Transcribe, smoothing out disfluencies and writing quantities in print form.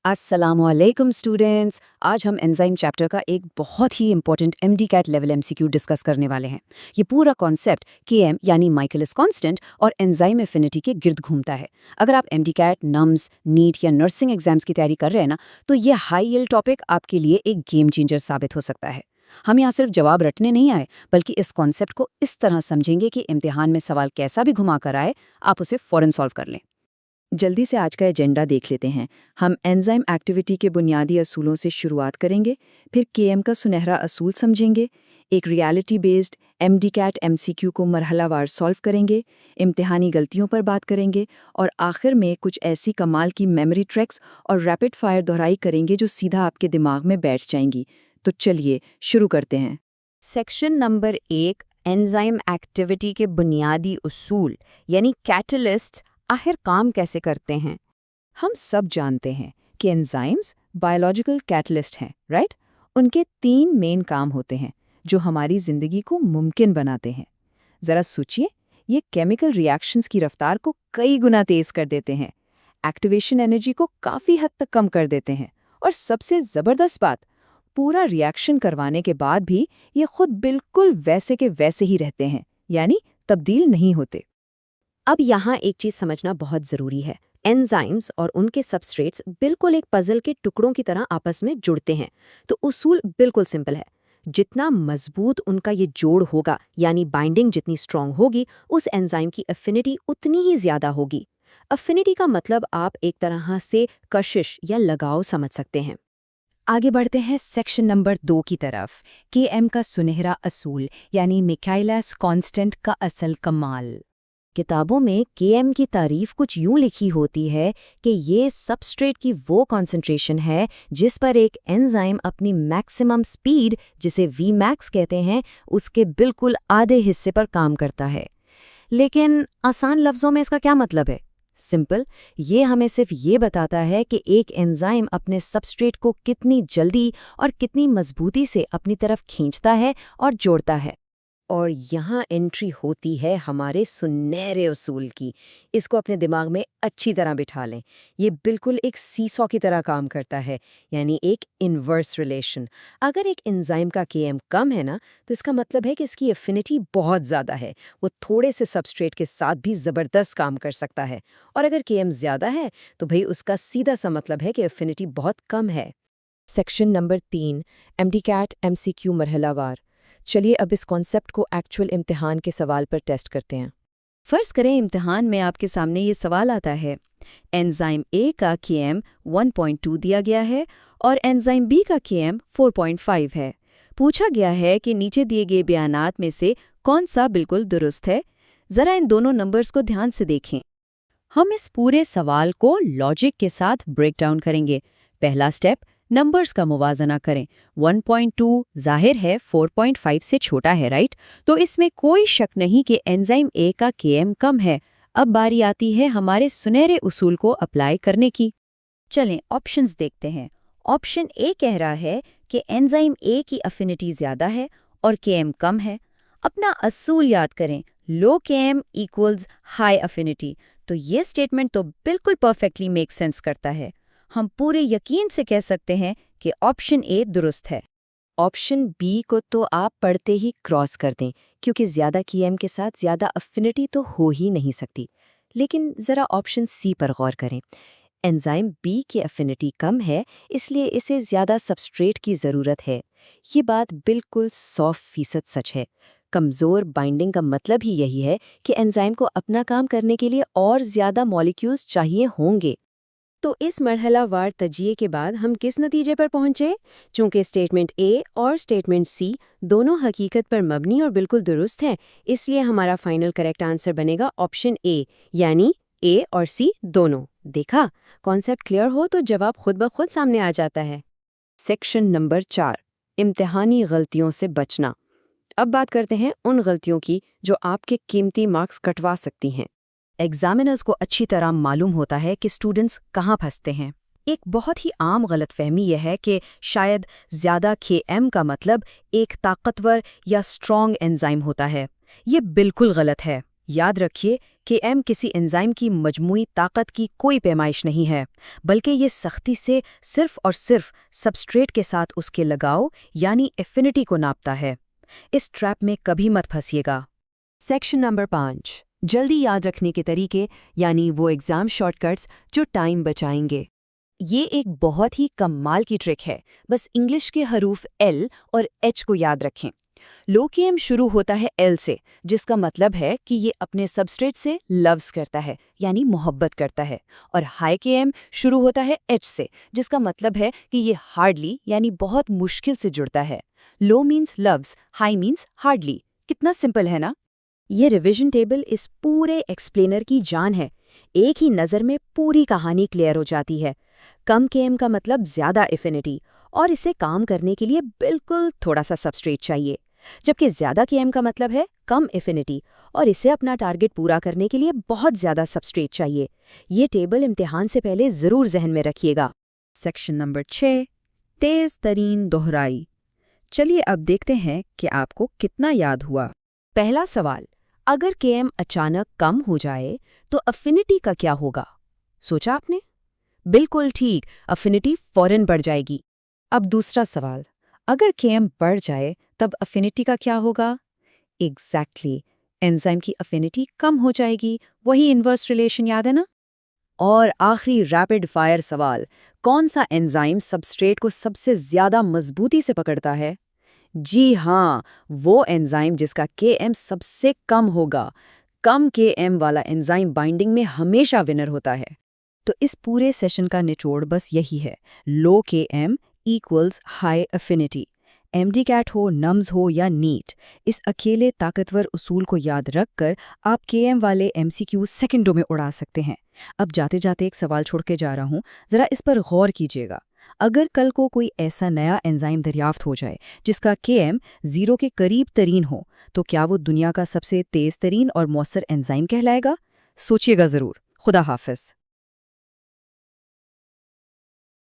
अस्सलामुअलैकुम स्टूडेंट्स। आज हम एंजाइम चैप्टर का एक बहुत ही important MDCAT level MCQ discuss करने वाले हैं। ये पूरा कॉन्सेप्ट केएम यानी माइकलिस कांस्टेंट और एंजाइम एफिनिटी के गिर्द घूमता है। अगर आप एमडीकैट, नम्स, नीट या नर्सिंग एग्जाम्स की तैयारी कर रहे हैं ना, तो ये हाई यील्ड टॉपिक आपके लिए एक गेम चेंजर साबित हो सकता है। हम यहाँ सिर्फ जवाब रटने नहीं आए, बल्कि इस कॉन्सेप्ट को इस तरह समझेंगे कि इम्तिहान में सवाल कैसा भी घुमा कर आए, आप उसे फौरन सॉल्व कर लें। जल्दी से आज का एजेंडा देख लेते हैं। हम एंजाइम एक्टिविटी के बुनियादी असूलों से शुरुआत करेंगे, फिर केएम का सुनहरा असूल समझेंगे, एक रियलिटी बेस्ड एमडीकैट एमसीक्यू को मरहलावार सॉल्व करेंगे, इम्तिहानी गलतियों पर बात करेंगे और आखिर में कुछ ऐसी कमाल की मेमोरी ट्रैक्स और रैपिड फायर दोहराई करेंगे जो सीधा आपके दिमाग में बैठ जाएंगी। तो चलिए शुरू करते हैं। सेक्शन नंबर 1, एंजाइम एक्टिविटी के बुनियादी उसूल यानी कैटलिस्ट आखिर काम कैसे करते हैं। हम सब जानते हैं कि एंजाइम्स बायोलॉजिकल कैटलिस्ट हैं, राइट? उनके 3 मेन काम होते हैं जो हमारी जिंदगी को मुमकिन बनाते हैं। जरा सोचिए, ये केमिकल रिएक्शंस की रफ्तार को कई गुना तेज कर देते हैं, एक्टिवेशन एनर्जी को काफी हद तक कम कर देते हैं और सबसे जबरदस्त बात, पूरा रिएक्शन करवाने के बाद भी ये खुद बिल्कुल वैसे के वैसे ही रहते हैं, यानी तब्दील नहीं होते। अब यहाँ एक चीज़ समझना बहुत ज़रूरी है। एंजाइम्स और उनके सबस्ट्रेट्स बिल्कुल एक पजल के टुकड़ों की तरह आपस में जुड़ते हैं। तो उसूल बिल्कुल सिंपल है। जितना मजबूत उनका ये जोड़ होगा, यानी बाइंडिंग जितनी स्ट्रांग होगी, उस एंजाइम की अफिनिटी उतनी ही ज़्यादा होगी। अफिनिटी का मतलब आप एक तरह से कशिश या लगाव समझ सकते हैं। आगे बढ़ते हैं सेक्शन नंबर 2 की तरफ। केएम का सुनहरा असूल यानी मिकाइलस कांस्टेंट का असल कमाल। किताबों में केएम की तारीफ कुछ यूं लिखी होती है कि ये सबस्ट्रेट की वो कॉन्सेंट्रेशन है जिस पर एक एंजाइम अपनी मैक्सिमम स्पीड, जिसे वीमैक्स कहते हैं, उसके बिल्कुल आधे हिस्से पर काम करता है। लेकिन आसान लफ्ज़ों में इसका क्या मतलब है? सिंपल, ये हमें सिर्फ ये बताता है कि एक एंजाइम अपने सबस्ट्रेट को कितनी जल्दी और कितनी मजबूती से अपनी तरफ खींचता है और जोड़ता है। और यहाँ एंट्री होती है हमारे सुनहरे उसूल की। इसको अपने दिमाग में अच्छी तरह बिठा लें। ये बिल्कुल एक सीसॉ की तरह काम करता है, यानी एक इन्वर्स रिलेशन। अगर एक एंजाइम का केएम कम है ना, तो इसका मतलब है कि इसकी एफिनिटी बहुत ज़्यादा है। वो थोड़े से सबस्ट्रेट के साथ भी ज़बरदस्त काम कर सकता है। और अगर केएम ज़्यादा है, तो भाई उसका सीधा सा मतलब है कि एफिनिटी बहुत कम है। सेक्शन नंबर 3, एमडीकैट एमसीक्यू मरहलावार। चलिए अब इस कॉन्सेप्ट को एक्चुअल इम्तिहान के सवाल पर टेस्ट करते हैं। फर्ज करें इम्तिहान में आपके सामने ये सवाल आता है, एंजाइम ए का केएम 1.2 दिया गया है और एंजाइम बी का केएम 4.5 है। पूछा गया है कि नीचे दिए गए बयानात में से कौन सा बिल्कुल दुरुस्त है। जरा इन दोनों नंबर्स को ध्यान से देखें। हम इस पूरे सवाल को लॉजिक के साथ ब्रेक डाउन करेंगे। पहला स्टेप, नंबर्स का मुवाजना करें। 1.2 जाहिर है 4.5 से छोटा है, राइट? तो इसमें कोई शक नहीं कि एंजाइम ए का केएम कम है। अब बारी आती है हमारे सुनहरे उसूल को अप्लाई करने की। चलें ऑप्शंस देखते हैं। ऑप्शन ए कह रहा है कि एंजाइम ए की अफिनिटी ज़्यादा है और केएम कम है। अपना असूल याद करें, लो केएम इक्वल्स हाई अफिनिटी। तो ये स्टेटमेंट तो बिल्कुल परफेक्टली मेक सेंस करता है। हम पूरे यकीन से कह सकते हैं कि ऑप्शन ए दुरुस्त है। ऑप्शन बी को तो आप पढ़ते ही क्रॉस कर दें, क्योंकि ज़्यादा केएम के साथ ज़्यादा अफिनिटी तो हो ही नहीं सकती। लेकिन ज़रा ऑप्शन सी पर गौर करें। एंजाइम बी की अफिनिटी कम है, इसलिए इसे ज़्यादा सबस्ट्रेट की ज़रूरत है। ये बात बिल्कुल 100% सच है। कमज़ोर बाइंडिंग का मतलब ही यही है कि एंजाइम को अपना काम करने के लिए और ज़्यादा मॉलिक्यूल्स चाहिए होंगे। तो इस मरहलावार तजिए के बाद हम किस नतीजे पर पहुंचे? चूंकि स्टेटमेंट ए और स्टेटमेंट सी दोनों हकीकत पर मबनी और बिल्कुल दुरुस्त हैं, इसलिए हमारा फाइनल करेक्ट आंसर बनेगा ऑप्शन ए, यानी ए और सी दोनों। देखा, कॉन्सेप्ट क्लियर हो तो जवाब खुद ब खुद सामने आ जाता है। सेक्शन नंबर 4, इम्तिहानी गलतियों से बचना। अब बात करते हैं उन गलतियों की जो आपके कीमती मार्क्स कटवा सकती हैं। एग्जामिनर्स को अच्छी तरह मालूम होता है कि स्टूडेंट्स कहाँ फंसते हैं। एक बहुत ही आम गलतफहमी यह है कि शायद ज़्यादा केएम का मतलब एक ताकतवर या स्ट्रॉन्ग एंजाइम होता है। ये बिल्कुल गलत है। याद रखिए कि एम किसी एंजाइम की मजमूई ताकत की कोई पैमाइश नहीं है, बल्कि ये सख्ती से सिर्फ और सिर्फ सबस्ट्रेट के साथ उसके लगाव यानी एफिनिटी को नापता है। इस ट्रैप में कभी मत फंसिएगा। सेक्शन नंबर 5, जल्दी याद रखने के तरीके यानी वो एग्जाम शॉर्टकट्स जो टाइम बचाएंगे। ये एक बहुत ही कमाल की ट्रिक है। बस इंग्लिश के हरूफ L और H को याद रखें। लो केएम शुरू होता है L से, जिसका मतलब है कि ये अपने सबस्ट्रेट से लव्स करता है यानी मोहब्बत करता है, और हाई केएम शुरू होता है H से, जिसका मतलब है कि ये हार्डली यानी बहुत मुश्किल से जुड़ता है। Low means loves, high means hardly. कितना सिंपल है ना? ये रिवीजन टेबल इस पूरे एक्सप्लेनर की जान है। एक ही नज़र में पूरी कहानी क्लियर हो जाती है। कम केएम का मतलब ज़्यादा एफिनिटी, और इसे काम करने के लिए बिल्कुल थोड़ा सा सबस्ट्रेट चाहिए, जबकि ज़्यादा केएम का मतलब है कम एफिनिटी, और इसे अपना टारगेट पूरा करने के लिए बहुत ज़्यादा सबस्ट्रेट चाहिए। ये टेबल इम्तिहान से पहले ज़रूर जहन में रखिएगा। सेक्शन नंबर 6, तेज तरीन दोहराई। चलिए अब देखते हैं कि आपको कितना याद हुआ। पहला सवाल, अगर केएम अचानक कम हो जाए तो अफिनिटी का क्या होगा? सोचा आपने? बिल्कुल ठीक, अफिनिटी फौरन बढ़ जाएगी। अब दूसरा सवाल, अगर केएम बढ़ जाए तब अफिनिटी का क्या होगा? एग्जैक्टली, एंजाइम की अफिनिटी कम हो जाएगी। वही इन्वर्स रिलेशन याद है ना? और आखिरी रैपिड फायर सवाल, कौन सा एंजाइम सबस्ट्रेट को सबसे ज्यादा मजबूती से पकड़ता है? जी हाँ, वो एंजाइम जिसका केएम सबसे कम होगा। कम केएम वाला एंजाइम बाइंडिंग में हमेशा विनर होता है। तो इस पूरे सेशन का निचोड़ बस यही है, low KM equals high affinity. MD-CAT हो, नम्स हो या नीट, इस अकेले ताकतवर उसूल को याद रखकर आप केएम वाले MCQ सेकंडों में उड़ा सकते हैं। अब जाते जाते एक सवाल छोड़ के जा रहा हूँ, जरा इस पर गौर कीजिएगा। अगर कल को कोई ऐसा नया एंजाइम दरियाफ्त हो जाए जिसका केएम 0 के करीब तरीन हो, तो क्या वो दुनिया का सबसे तेज तरीन और मौसर एंजाइम कहलाएगा? सोचिएगा ज़रूर। खुदा हाफिज।